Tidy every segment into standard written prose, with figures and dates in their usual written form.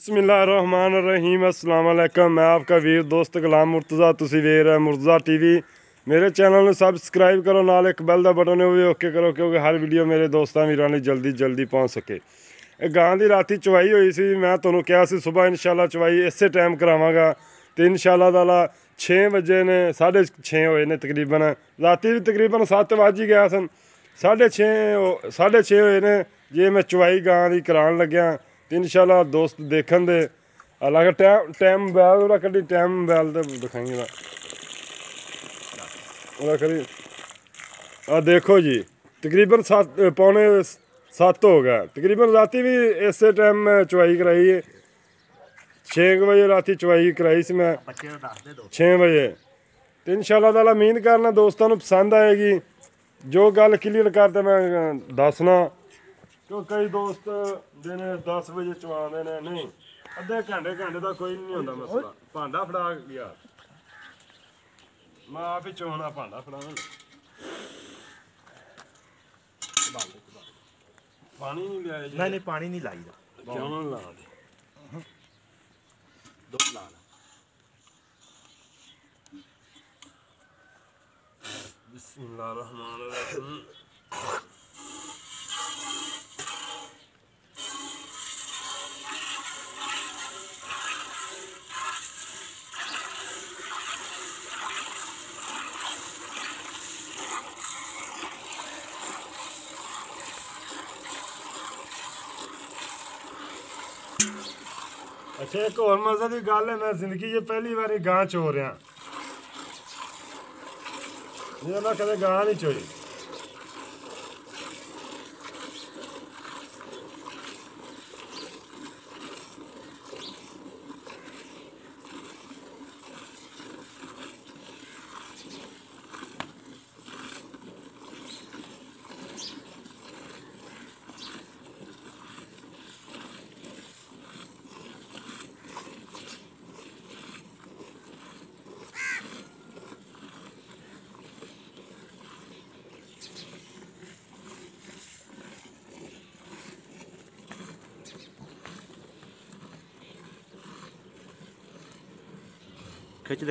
बिस्मिल्लाहिर्रहमानिर्रहीम अस्सलाम वालेकुम। मैं आपका वीर दोस्त गुलाम मुर्तज़ा, तुसी वेर है मुर्तज़ा टीवी। मेरे चैनल में सबसक्राइब करो, नाल एक बेल का बटन है वो भी ओके करो क्योंकि हर वीडियो मेरे दोस्तों वीरां जल्दी पहुँच सके। गां की राती चवाई हुई सी, मैं तुहानूं कहा सी सुबह इंशाल्लाह चवाई इसे टाइम करावांगा तो इंशाल्लाह ताला 6 बजे ने 6:30 होए ने तकरीबन। राती भी तकरीबन 7 बज ही गया सन, 6:30 होए ने जे मैं चवाई गां की करान लग्या तो इंशाल्लाह दोस्त देखन दे। हालांकि टाइम मोबाइल कड्डी टाइम मोबाइल तो दिखाई करी देखो जी तकरीबन 7:45 हो गया तकरीबन। राती भी इस टाइम मैं चवाई कराई है 6 बजे राती चवाई कराई सी मैं 6 बजे। तो इंशाल्लाह ताला उम्मीद करना दोस्तों को पसंद आएगी। जो गल क्लीयर करते मैं दसना क्यों कई दोस्त दिन 10 बजे चवाते ने नहीं अद्धे घंटे का कोई नहीं होता मसला। भांडा फड़ा गया मैं आप ही चवाना भांडा फड़ा पानी नहीं लिया नहीं पानी नहीं लाई क्यों ना ला दो ला बिस्मिल्लाहिर्रहमानिर्रहीम। अच्छा एक और मजे की गल है, मैं जिंदगी च पहली बार गां चो रहा ये मैं कदे गां नहीं चोई।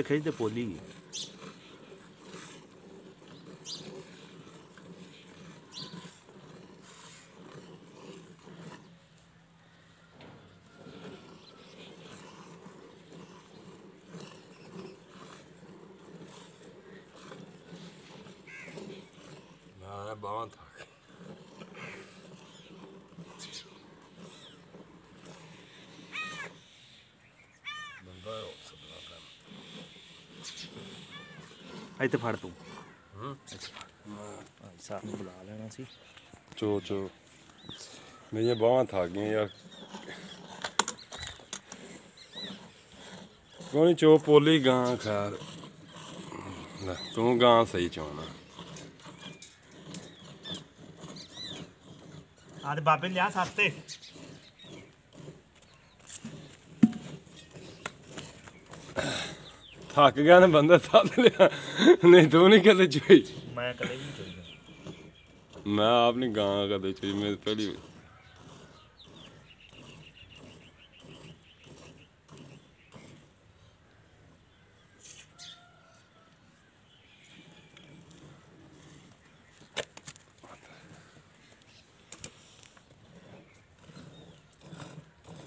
खिंचते पोली बावन था ਇੱਥੇ ਫੜ ਤੂੰ ਸਾਹ ਨੂੰ ਬੁਲਾ ਲੈਣਾ ਸੀ। चो मेरिया बावां थक गई यार कोई चो पोली गां खैर तू गां सही चोना ਆਦੇ ਬਾਬੇ ਲਿਆ ਸਸਤੇ थक गया ना बंदा साथ लिया नहीं तू नहीं कदे चोई ਮੈਂ ਕਦੇ ਵੀ ਨਹੀਂ ਚੋਈਦਾ। मैं आप नहीं गां कदे चोई मैं पहली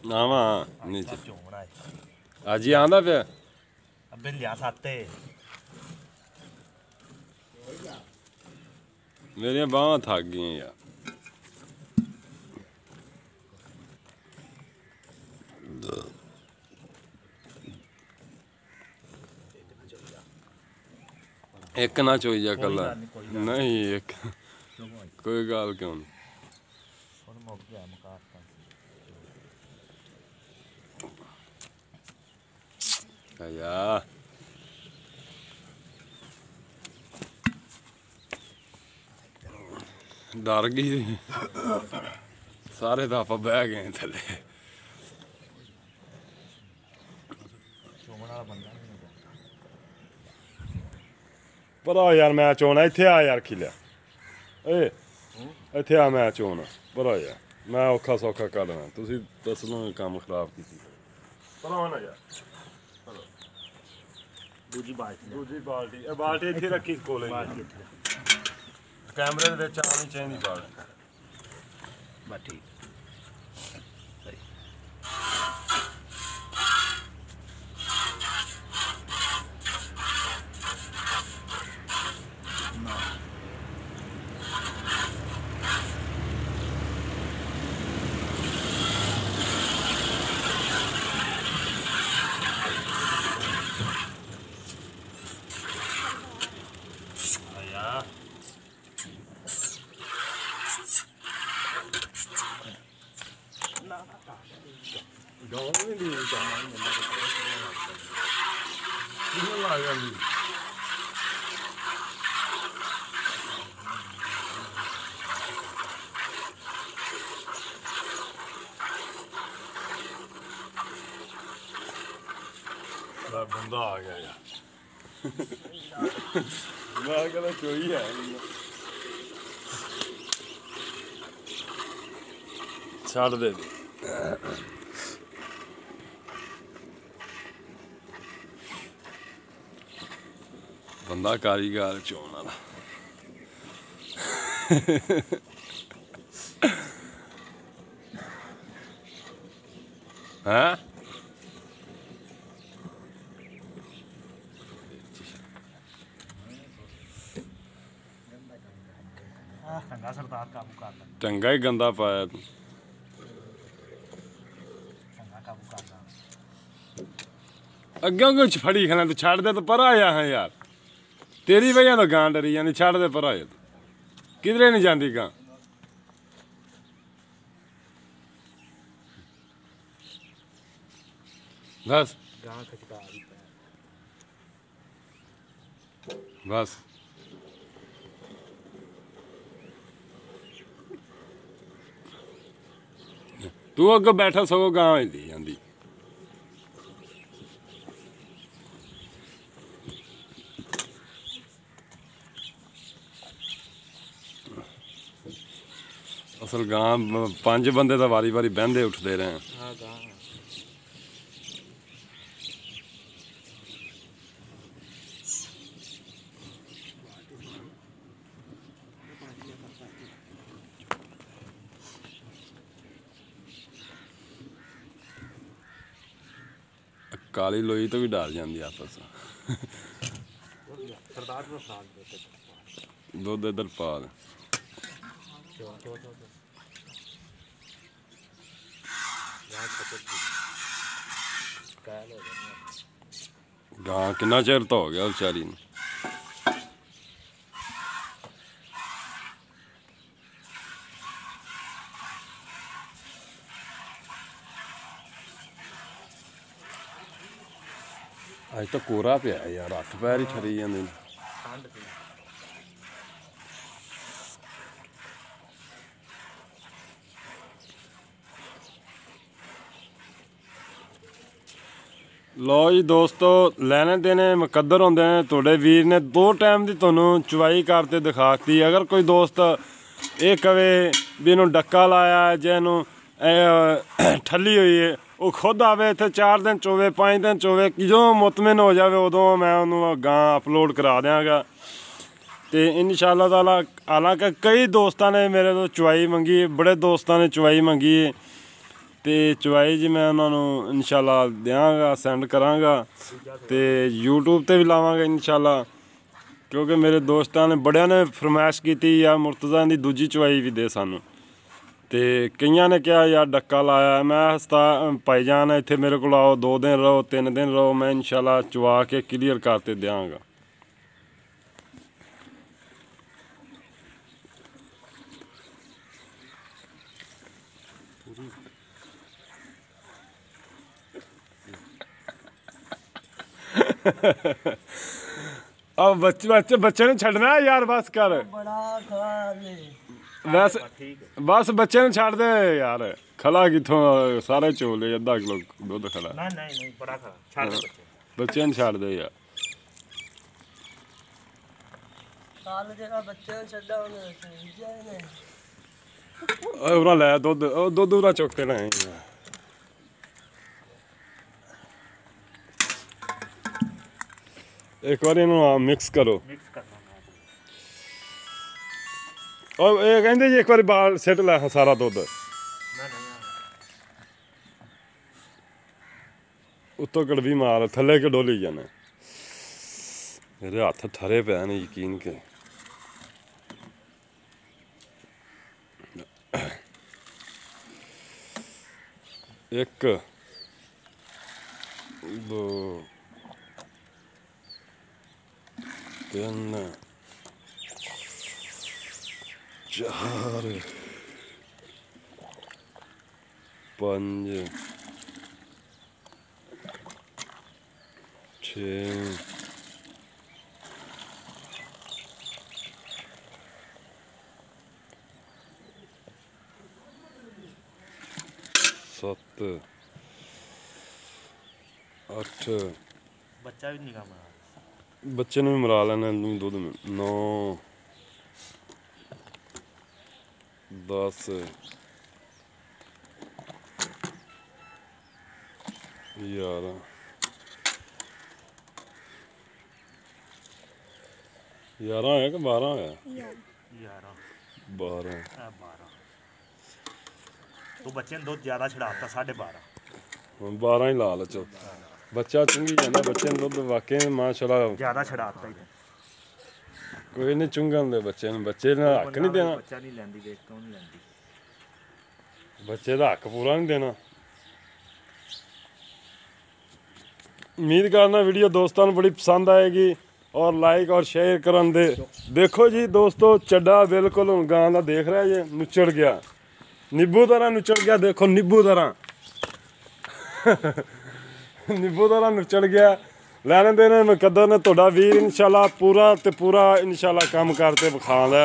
नावा नीचे ਚੋਣਾ ਹੈ आज ही आंदा पे ਅੱਬੇ ਲਿਆ ਸਸਤੇ मेरिया बावां थक गई यार एक ना चोई जा कला नहीं एक कोई गल क्यों नहीं ਹੁਣ ਮੁੱਕ ਗਿਆ ਮੁਕਾਤਾ यार डर गई सारे तो आप बह गए थले ਚੋਣ ਵਾਲਾ ਬੰਦਾ ਨਹੀਂ ਹੁੰਦਾ। पर आ यार मैं चोना इत्थे आ यार खिलिया ए इत्थे आ मैं चोना पर आ यार मैं औखा सौखा कर लेना तुसी दस लो काम खराब की ਪਰਾਂ ਨਾ ਜਾ ਦੂਜੀ ਬਾਲਟੀ ਦੂਜੀ ਬਾਲਟੀ ਇਹ ਬਾਲਟੀ ਇੱਥੇ ਰੱਖੀ ਕੋਲੇ ਕੈਮਰੇ ਦੇ ਵਿੱਚ ਆਉਣੀ ਚਾਹੀਦੀ ਬਾਲਟੀ ਬਸ ਠੀਕ ਗਾਉਂ ਨਹੀਂ ਦੀ ਕਿਹਨੂੰ ਲਾ ਜਾਂਦੀ ਦਾ ਬੰਦਾ ਆ ਗਿਆ ਯਾਰ ਮੈਂ ਕਹਿੰਦਾ ਚੋਈ ਹੈ ਛੱਡ ਦੇ ਬੰਦਾ ਕਾਰੀਗਰ ਚੋਣ ਵਾਲਾ ਹਾਂ ਚੰਗਾ ਸਰਦਾਰ ਕਾਬੂ ਕਰਦਾ ਚੰਗਾ ਹੀ ਗੰਦਾ ਪਾਇਆ ਤੂੰ ਚੰਗਾ ਕਾਬੂ ਕਰਦਾ ਅੱਗੇ ਕੁਝ ਫੜੀ ਖਾਣਾ ਤੂੰ ਛੱਡ ਦੇ ਤੂੰ ਪਰਾਂ ਆਇਆ ਹਾਂ ਯਾਰ ਤੇਰੀ ਵਜ੍ਹਾ ਤੋਂ ਗਾਂ ਡਰੀ ਜਾਂਦੀ ਛੱਡ ਦੇ ਪਰਾਂ ਆਇਆ ਤੂੰ ਕਿਧਰੇ ਨਹੀਂ ਜਾਂਦੀ ਗਾਂ ਬਸ ਗਾਂ ਖਚਕਾ ਰਹੀ ਬਸ ਤੂੰ ਅੱਗੇ ਬੈਠਾ ਸਗੋਂ ਗਾਂ ਹੁੰਦੀ ਜਾਂਦੀ ਅਸਲ ਗਾਂ 5 ਬੰਦੇ ਤਾਂ ਵਾਰੀ ਵਾਰੀ ਬਹਿੰਦੇ ਉੱਠਦੇ ਰਹੇ ਹਾਂ ਗਾਂ ਕਾਲੀ ਲੋਈ ਤੋਂ ਵੀ ਡਰ ਜਾਂਦੀ ਆਪਸ ਸਰਦਾਰ ਨੂੰ ਸਾਥ ਦੇ ਦੁੱਧ ਇੱਧਰ ਪਾ ਦੇ ਗਾਂ ਕਿੰਨਾ ਚਿਰ ਤਾਂ ਹੋ ਗਿਆ ਵਿਚਾਰੀ ਨੂੰ ਅੱਜ ਤਾਂ ਕੋਰਾ ਪਿਆ ਯਾਰ 8 ਪੈਰ ਹੀ ਠਰੀ ਜਾਂਦੇ ਨੇ ਠੰਡ ਸੀ ਲਓ ਜੀ ਦੋਸਤੋ ਲੈਣੇ ਦੇਣੇ ਮੁਕੱਦਰ ਹੁੰਦੇ ਨੇ ਤੁਹਾਡੇ ਵੀਰ ਨੇ 2 ਟਾਈਮ ਦੀ ਤੁਹਾਨੂੰ ਚਵਾਈ ਕਰਤੇ ਦਿਖਾਤੀ ਅਗਰ ਕੋਈ ਦੋਸਤ ਇਹ ਕਵੇ ਵੀ ਇਹਨੂੰ ਡੱਕਾ ਲਾਇਆ ਜਾਂ ਇਹਨੂੰ ਠੱਲੀ ਹੋਈ ਹੈ ਉਹ ਖੁਦ ਆਵੇ ਇੱਥੇ 4 ਦਿਨ ਚੋਵੇ 5 ਦਿਨ ਚੋਵੇ ਜਦੋਂ ਮੁਤਮਿਨ ਹੋ ਜਾਵੇ ਉਦੋਂ ਮੈਂ ਉਹਨੂੰ ਗਾਂ ਅਪਲੋਡ ਕਰਾ ਦਿਆਂਗਾ ਤੇ ਇਨਸ਼ਾਅੱਲਾ ਤਾਲਾ ਹਾਲਾਂਕਿ ਕਈ ਦੋਸਤਾਂ ਨੇ ਮੇਰੇ ਤੋਂ ਚਵਾਈ ਮੰਗੀ ਬੜੇ ਦੋਸਤਾਂ ਨੇ ਚਵਾਈ ਮੰਗੀ ਤੇ ਚਵਾਈ ਜੀ ਮੈਂ ਉਹਨਾਂ ਨੂੰ ਇਨਸ਼ਾਅੱਲਾ ਦਿਆਂਗਾ ਸੈਂਡ ਕਰਾਂਗਾ ਤੇ YouTube ਤੇ ਵੀ ਲਾਵਾਂਗਾ ਇਨਸ਼ਾਅੱਲਾ ਕਿਉਂਕਿ ਮੇਰੇ ਦੋਸਤਾਂ ਨੇ ਬੜਿਆਂ ਨੇ ਫਰਮਾਇਸ਼ ਕੀਤੀ ਆ ਮੁਰਤਜ਼ਾ ਦੀ ਦੂਜੀ ਚਵਾਈ ਵੀ ਦੇ ਸਾਨੂੰ ਤੇ ਕਈਆਂ ਨੇ ਕਿਹਾ ਯਾਰ ਡੱਕਾ ਲਾਇਆ ਮੈਂ ਹਸਤਾ ਭਾਈਜਾਨ ਇੱਥੇ ਮੇਰੇ ਕੋਲ ਆਓ 2 ਦਿਨ ਰਹੋ 3 ਦਿਨ ਰਹੋ ਮੈਂ ਇਨਸ਼ਾਅੱਲਾ ਚਵਾ ਕੇ ਕਲੀਅਰ ਕਰਤੇ ਦਿਆਂਗਾ अब बच्चे ने छड़ना है यार बस कर बस बस बच्चे ने छड़ दे यार खला किथों सारे चोले अद्धा किलो दुध खला नहीं बड़ा खला छड़ दे बच्चे ने छड़ दे यार ले दुध दुध चुक के ना एक बार इन्हों मिक्स करो मिक्स करना ना और ये कहते जी एक बार बाल सिट लै सारा दुध नहीं उत्तों कड़वी मार थले के डोली जाने मेरे हाथ ठरे पे ने यकीन के एक दो तीन चार पांच छः सत्त अठ बच्चा भी नहीं काम बच्चे ने भी मरा लेना दुध में 9 10 11 11 है कि 12 है 11 12 12 तो बच्चे ने दूध ज्यादा छड़ाता 12.5 ਹੁਣ 12 ਹੀ ਲਾ ਲ ਚੋ ਬੱਚਾ ਚੁੰਗੀ ਜਾਂਦਾ ਬੱਚੇ ਨੂੰ ਦੁੱਧ ਵਾਕਈ ਮਾਸ਼ਾਅੱਲਾ ज्यादा छड़ाता ही ਕੋਈ ਨਹੀਂ ਚੁੰਗਣ ਦੇ ਬੱਚੇ ਨੂੰ ਬੱਚੇ ਨੇ ਹੱਕ ਨਹੀਂ ਦੇਣਾ बच्चा नहीं लेंदी देख क्यों नहीं लेंदी ਬੱਚੇ ਦਾ ਹੱਕ ਪੂਰਾ ਨਹੀਂ ਦੇਣਾ उम्मीद करना वीडियो दोस्तों बड़ी पसंद आएगी और लाइक और शेयर करन दे देखो जी दोस्तों चड्डा बिल्कुल हुण गां दा देख रहा जे नुचड़ गया नींबू तरह नुचड़ गया देखो नींबू तरह नींबू तरह नुचड़ गया लैने देने मुकद्दर ने तुहाडा वीर इंशाल्लाह पूरा ते पूरा इंशाल्लाह काम करते विखा दा